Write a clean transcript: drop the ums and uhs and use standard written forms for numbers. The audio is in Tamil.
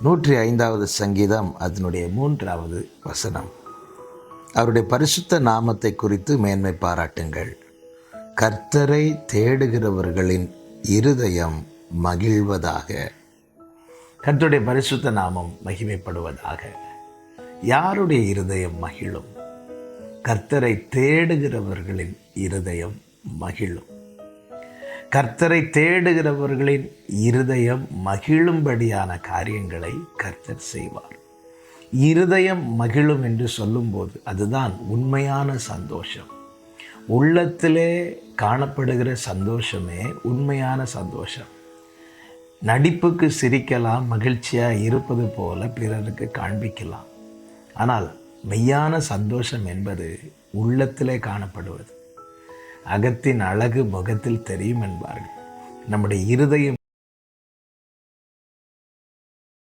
105வது சங்கீதம் அதனுடைய 3வது வசனம். அவருடைய பரிசுத்த நாமத்தை குறித்து மேன்மை பாராட்டுங்கள். கர்த்தரை தேடுகிறவர்களின் இருதயம் மகிழ்வதாக. கர்த்தருடைய பரிசுத்த நாமம் மகிமைப்படுவதாக. யாருடைய இருதயம் மகிழும்? கர்த்தரை தேடுகிறவர்களின் இருதயம் மகிழும். கர்த்தரை தேடுகிறவர்களின் இருதயம் மகிழும்படியான காரியங்களை கர்த்தர் செய்வார். இருதயம் மகிழும் என்று சொல்லும்போது அதுதான் உண்மையான சந்தோஷம். உள்ளத்திலே காணப்படுகிற சந்தோஷமே உண்மையான சந்தோஷம். நடிப்புக்கு சிரிக்கலாம், மகிழ்ச்சியாக இருப்பது போல பிறருக்கு காண்பிக்கலாம். ஆனால் மெய்யான சந்தோஷம் என்பது உள்ளத்திலே காணப்படுவது. அகத்தின் அழகு முகத்தில் தெரியும் என்பார்கள். நம்முடைய இருதயம்